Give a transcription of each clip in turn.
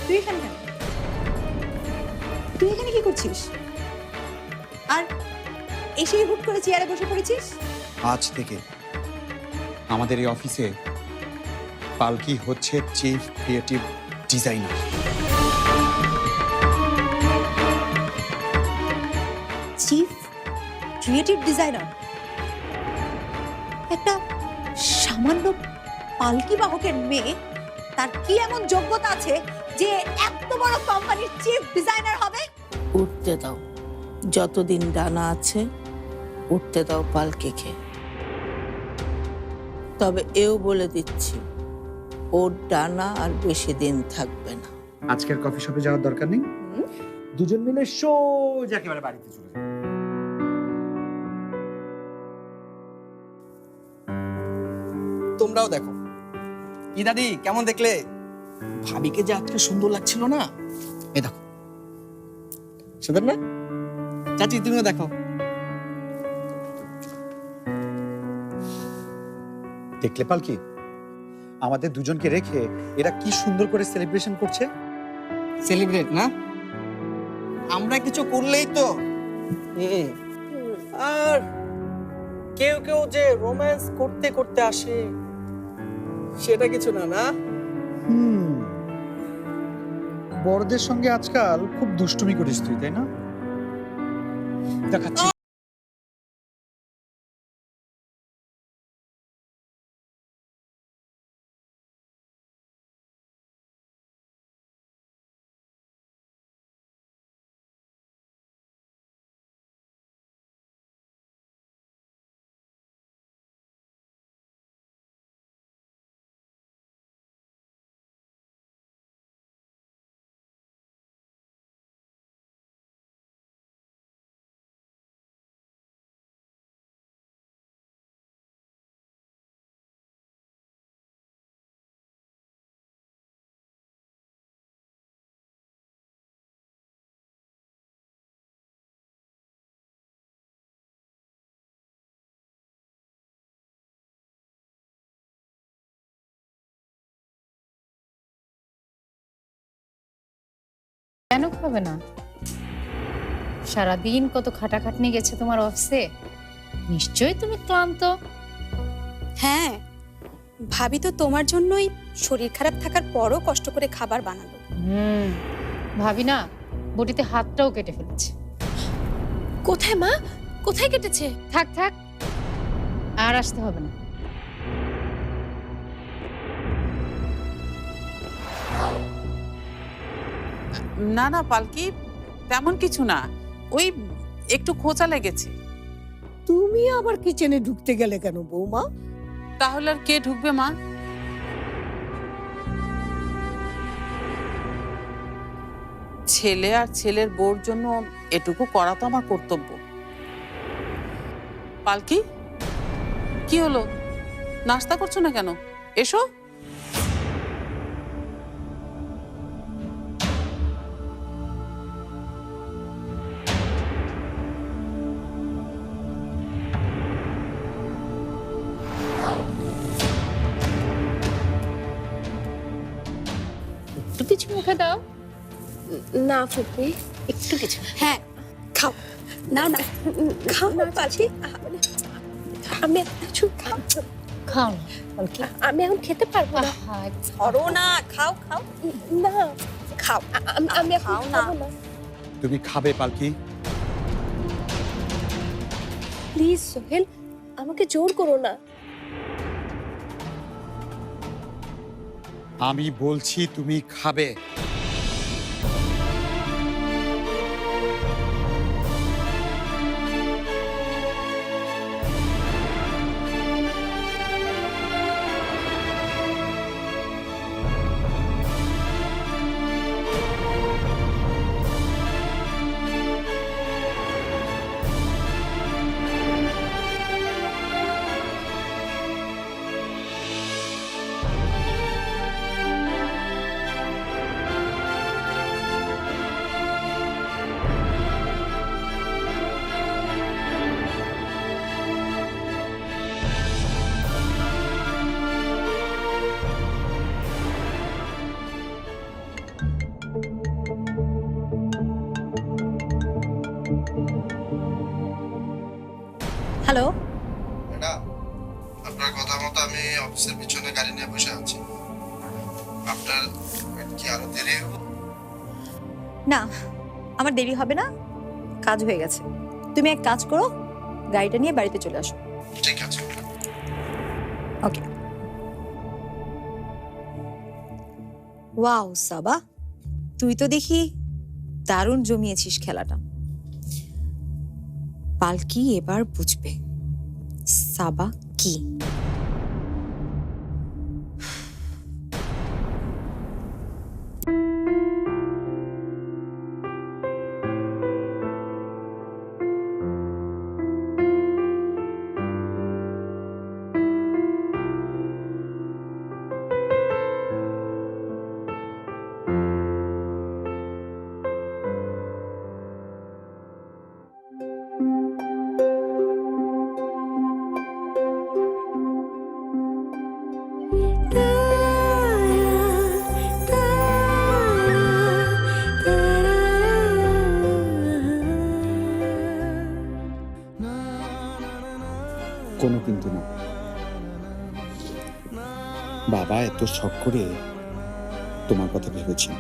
তুই এখানে কেন? তুই এখানে কি করছিস? আর এসেই হুট করে চেয়ারে বসে পড়েছিস? আজ থেকে আমাদের এই অফিসে পালকি হচ্ছে chief creative designer. Chief creative designer? একটা সামান্য পালকি বাহকের মেয়ে, তার কি এমন যোগ্যতা আছে যে এত বড় কোম্পানির চিফ ডিজাইনার হবে? উঠতে দাও, যতদিন ডানা আছে উঠতে দাও পালকিকে। তবে এও বলে দিচ্ছি, ওর ডানা আর বেশি দিন থাকবে না। আজকের কফি শপে যাওয়ার দরকার নেই, দুজন মিলে সোজা একেবারে বাড়িতে চলে যাবে। তোমরাও দেখো। কি দাদি, কেমন দেখলে? ভাবিকে যে আজকে সুন্দর লাগছিল না? এই দেখো, সুন্দর না? চাচি তুমিও দেখো। দেখলে পালকি, আমাদের দুজনকে রেখে এরা কি সুন্দর করে সেলিব্রেশন করছে। সেলিব্রেট না, আমরা কিছু করলেই তো। আর কেউ কেউ যে রোম্যান্স করতে করতে আসে, সেটা কিছু না। না, বড়দের সঙ্গে আজকাল খুব দুষ্টুমি করিস তুই, তাই না? দেখাচ্ছি। কেন খাবে না? সারাদিন কত খাটাখাটনি গেছে তোমার অফিসে, নিশ্চয়ই তুমি ক্লান্ত। হ্যাঁ, ভাবি তো তোমার জন্যই শরীর খারাপ থাকার পরও কষ্ট করে খাবার বানালো। ভাবি না বটিতে হাতটাও কেটে ফেলেছে। কোথায় মা, কোথায় কেটেছে? থাক থাক, আর আসতে হবে না। না না পালকি, তেমন কিছু না, ওই একটু খোঁচা লেগেছে। তুমি আবার কিচেনে ঢুকতে গেলে কেন বৌমা? তাহলে আর কে ঢুকবে মা? ছেলে আর ছেলের বউর জন্য এটুকু করা তো আমার কর্তব্য। পালকি, কি হলো, নাস্তা করছো না কেন? এসো। একটু কিছু মুখে দাও। না ফুপি, একটু কিছু। হ্যাঁ, খাও। না না, খাও না পালকি। আমি কিছু খাও। খাও না পালকি, আমি এখন খেতে পারবো না। ধরো না, খাও খাও। না, খাও। আমি খাও না। তুমি খাবে পালকি? প্লিজ সোহেল, আমাকে জোর করো না। আমি বলছি তুমি খাবে। হ্যালো, ম্যাডাম, আপনার কথা মতো আমি অফিসের পিছনে গাড়ি নিয়ে বসে আছি। আপনার কি আরো দেরি হবে? না আমার দেরি হবে না, কাজ হয়ে গেছে। তুমি এক কাজ করো, গাড়িটা নিয়ে বাড়িতে চলে আসো। ঠিক আছে। ওকে। ওয়াও সাবা, তুই তো দেখি দারুণ জমিয়েছিস খেলাটা। পালকি এবার বুঝবে সাবা কি। কোনো কিন্তু না। বাবা এত শখ করে তোমার কথা ভেবেছেন,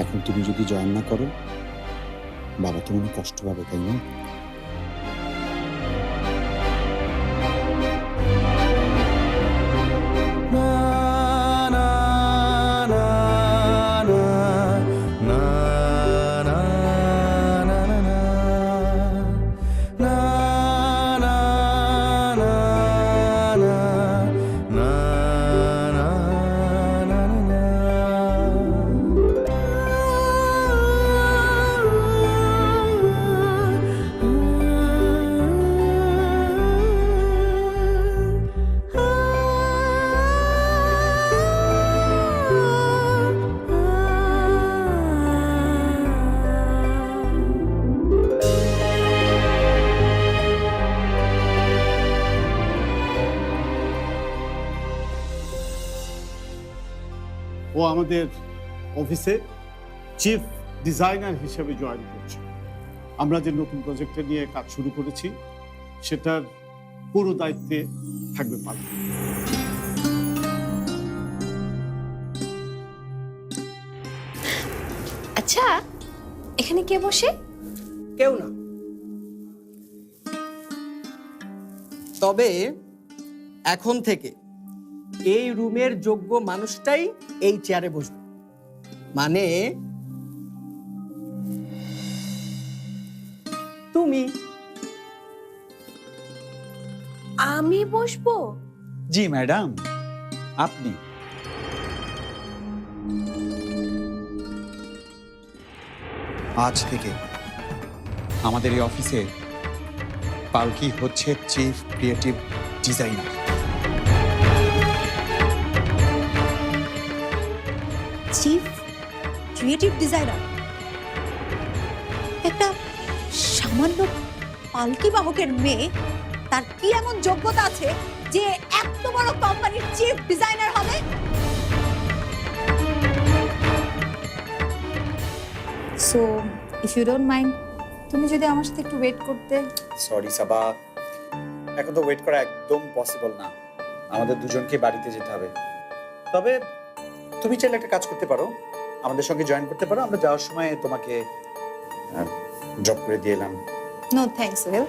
এখন তুমি যদি জয়েন না করো বাবা তো মনে কষ্ট পাবে, তাই না? ও আমাদের অফিসে চিফ ডিজাইনার হিসেবে জয়েন করছে। আমরা যে নতুন প্রজেক্টটা নিয়ে কাজ শুরু করেছি সেটার পুরো দায়িত্বে থাকবে পালকি। আচ্ছা, এখানে কে বসে? কেউ না, তবে এখন থেকে এই রুমের যোগ্য মানুষটাই এই চেয়ারে বসবে। মানে তুমি। আমি বসবো? জি ম্যাডাম, আপনি। আজ থেকে আমাদের এই অফিসে পালকি হচ্ছে chief creative designer. Chief creative designer? একটা সামান্য পালকি বাহকের মেয়ে, তার কি এমন যোগ্যতা আছে যে এত বড় কোম্পানির চিফ ডিজাইনার হবে? So if you don't mind, তুমি যদি আমার সাথে একটু ওয়েট করতে। সরি সাবা, এখন তো ওয়েট করা একদম পসিবল না, আমাদের দুজনকে বাড়িতে যেতে হবে। তবে তুমি চাইলে একটা কাজ করতে পারো, আমাদের সঙ্গে জয়েন করতে পারো, আমরা যাওয়ার সময় তোমাকে ড্রপ করে দিয়ে এলাম। No thanks Sohel.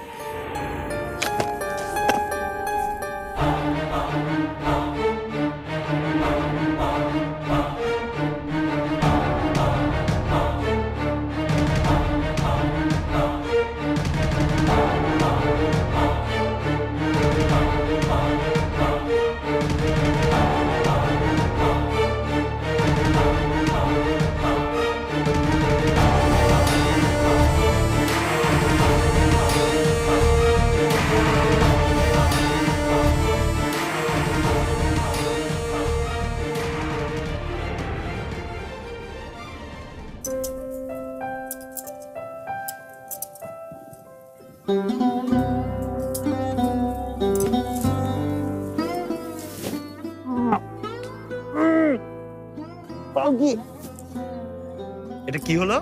এটা কি হলো?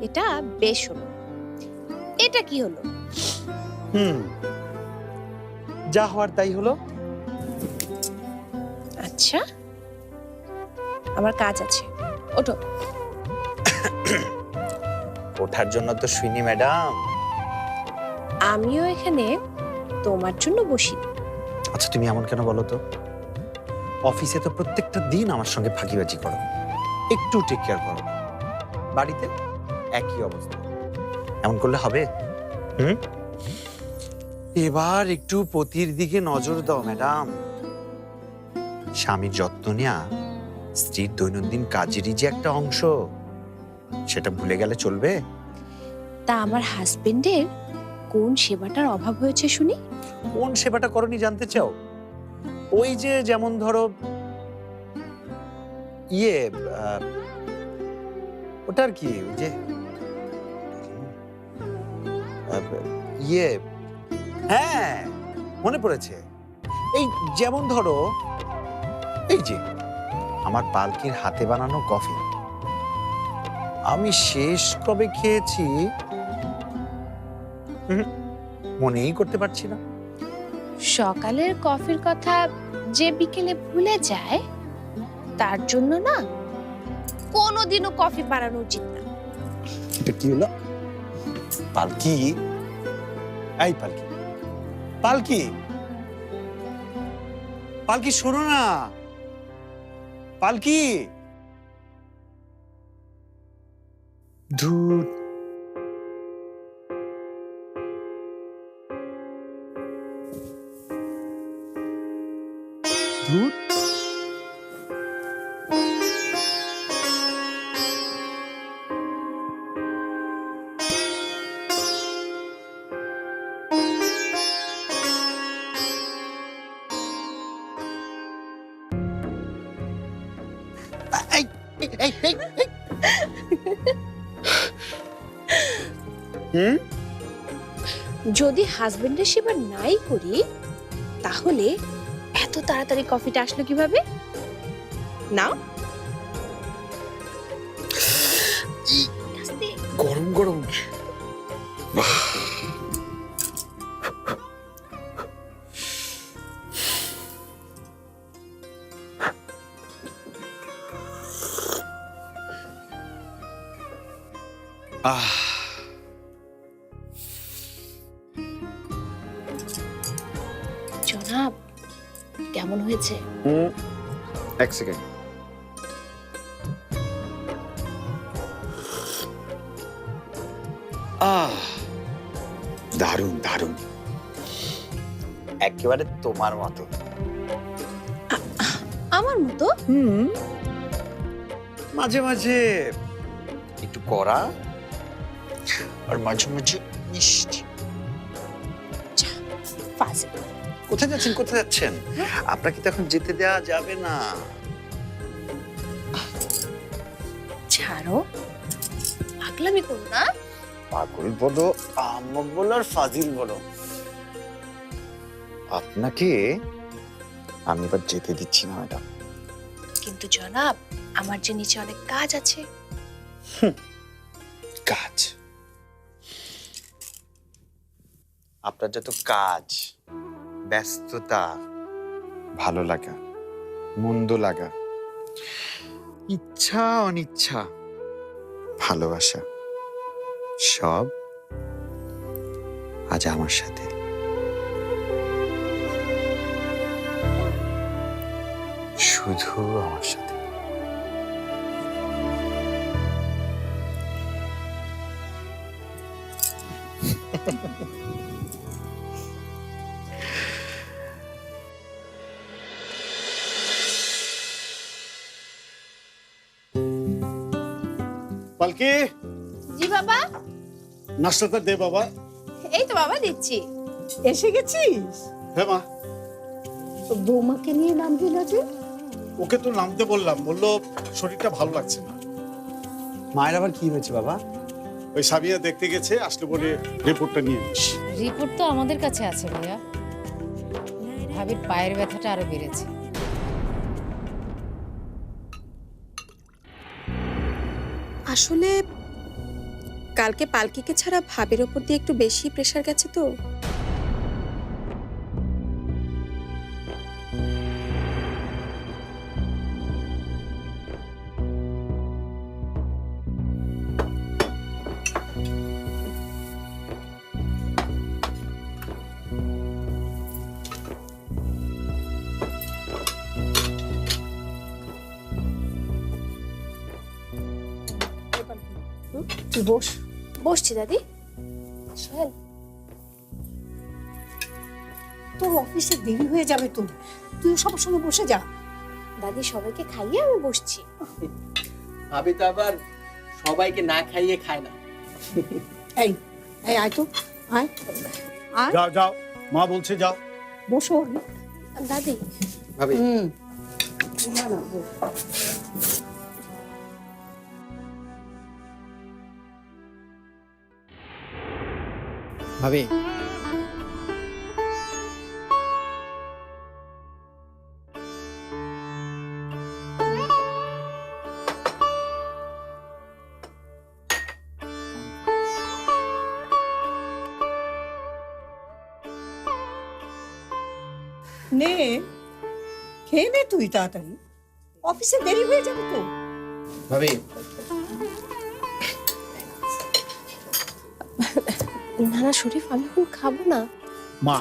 এটা বেশ হলো। এটা কি হলো? যা হওয়ার তাই হলো। আচ্ছা, আমার কাজ আছে, ওঠো। ওঠার জন্য তো শুনি ম্যাডাম। আমিও এখানে তোমার জন্য বসি। আচ্ছা তুমি এমন কেন বলো তো? অফিসে তো প্রত্যেকটা দিন আমার সঙ্গে ফাঁকিবাজি করো, একটু টেক কেয়ার করো না। বাড়িতে একই অবস্থা, এমন করলে হবে? এবার একটু পতির দিকে নজর দাও ম্যাডাম। স্বামীর যত্ন নেওয়া স্ত্রীর দৈনন্দিন কাজেরই যে একটা অংশ, সেটা ভুলে গেলে চলবে? তা আমার হাজবেন্ডের কোন সেবাটার অভাব হয়েছে শুনি? কোন সেবাটা করনি জানতে চাও? ওই যে যেমন ধরো ওটার কি ওই যে হ্যাঁ মনে পড়েছে। এই যেমন ধরো এই যে আমার পালকির হাতে বানানো কফি আমি শেষ কবে খেয়েছি মনেই করতে পারছি না। সকালের কফির কথা যে বিকেলে ভুলে যায়, তার জন্য না কোনোদিনও কফি বানানো উচিত না। এটা কি হলো? পালকি, এই পালকি, পালকি, পালকি শোনো না, পালকি। ধুর, ধুর। যদি হাজবেন্ডের সেবা নাই করি, তাহলে এত তাড়াতাড়ি কফিটা আসলো কিভাবে? না, গরম গরম। জনাব, কেমন হয়েছে? এক সেকেন্ড। দারুণ দারুণ, একেবারে তোমার মতো। আমার মতো? মাঝে মাঝে একটু কড়া আর মাঝে মাঝে মিষ্টি। ফাজিল। কোথায় যাচ্ছেন, কোথায় যাচ্ছেন? আপনাকে তো এখন যেতে দেওয়া যাবে না। ছাড়ো, পাগলামি করো না। পাগল বলো, আহমক বলো, আর ফাজিল বলো, আপনাকে আমি এবার যেতে দিচ্ছি না ম্যাডাম। কিন্তু জনাব, আমার যে নিচে অনেক কাজ আছে। কাজ? আপনার যত কাজ, ব্যস্ততা, ভালো লাগা, মন্দ লাগা, ইচ্ছা অনিচ্ছা, ভালোবাসা, সব আজ আমার সাথে। শুধু আমার সাথে। পালকি, জি বাবা। নাস্তাটা দে বাবা। এই তো বাবা, দিচ্ছি। এসে গেছিস? হ্যাঁ মা। বৌমাকে নিয়ে নামবি না যে? ওকে তো নামতে বললাম, বললো শরীরটা ভালো লাগছে না। মায়ের আবার কি হয়েছে বাবা? ওই সাবিয়া দেখতে গেছে, আসলে বলে রিপোর্টটা নিয়ে নিস। রিপোর্ট তো আমাদের কাছে আছে ভাইয়া। ভাবির পায়ের ব্যথাটা আরো বেড়েছে। আসলে কালকে পালকিকে ছাড়া ভাবের ওপর দিয়ে একটু বেশি প্রেসার গেছে তো। তুই বস। বসছি দাদি। সোহেল, তোর অফিসে দেরি হয়ে যাবে তো, তুই সবার সঙ্গে বসে যা। দাদি সবাইকে খাইয়ে আমি বসছি। ভাবি তো আবার সবাইকে না খাইয়ে খায় না। এই এই আয় তো, আয় আয়, যাও যাও, মা বলছে যাও। বসো। দাদি, ভাবি না না বস। ভাবি নে, খেয়ে নে তুই তাড়াতাড়ি, অফিসে দেরি হয়ে যাবে তো। ভাবি না না শরীফ, আমি এখন খাবো না। মা,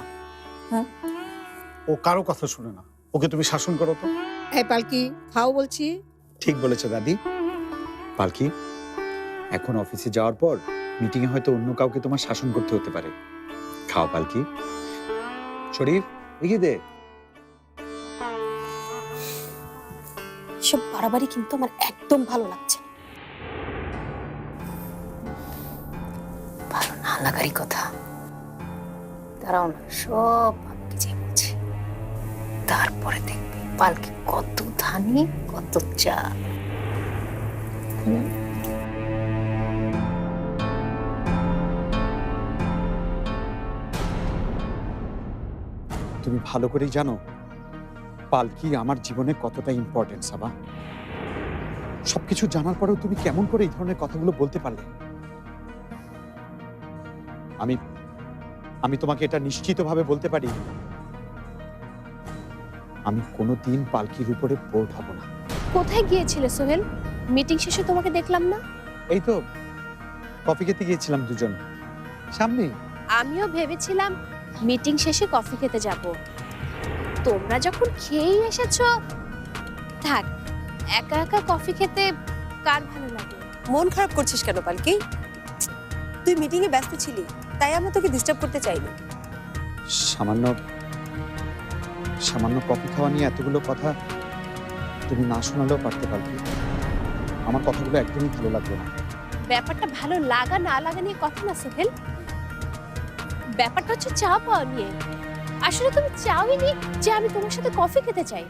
হ্যাঁ? ও কারো কথা শুনে না, ওকে তুমি শাসন করো তো। এই পালকি, খাও বলছি। ঠিক বলেছো দাদি। পালকি, এখন অফিসে যাওয়ার পর মিটিং এ হয়তো অন্য কাউকে তোমার শাসন করতে হতে পারে। খাও পালকি। শরীফ, এগিয়ে দে। সব বাড়াবাড়ি কিন্তু আমার একদম ভালো লাগছে না। ভালো না লাগারই কথা। দাঁড়াও না, সব ভাবিকে যে বলছে, তারপরে দেখবে পালকি কত ধানি কত চা। তুমি ভালো করেই জানো পালকি আমার জীবনে কতটা ইম্পর্টেন্স। বাবা, সবকিছু জানার পরেও তুমি কেমন করে এই ধরনের কথাগুলো বলতে পারলে? আমি আমি তোমাকে এটা নিশ্চিতভাবে বলতে পারি, আমি কোনোদিন পালকির উপরে বোর্ড হব না। কোথায় গিয়েছিলে সোহেল? মিটিং শেষে তোমাকে দেখলাম না। এই তো কফি খেতে গিয়েছিলাম দুজন, সামনে। আমিও ভেবেছিলাম মিটিং শেষে কফি খেতে যাব। তোমরা যখন খেয়েই এসেছো, থাক, একা একা কফি খেতে কার ভালো লাগে? মন খারাপ করছিস কেন পালকি? তুই মিটিং এ ব্যস্ত ছিলি, তাই আমরা তোকে ডিস্টার্ব করতে চাইনি। সামান্য সামান্য কফি খাওয়া নিয়ে এতগুলো কথা তুমি না শোনালেও পারতে পারবে। আমার কথাগুলো একদমই ভালো লাগবে না। ব্যাপারটা ভালো লাগা না লাগা নিয়ে কথা না সোহেল, ব্যাপারটা হচ্ছে চা পাওয়া নিয়ে। আসলে তুমি চাওইনি যে আমি তোমার সাথে কফি খেতে চাই।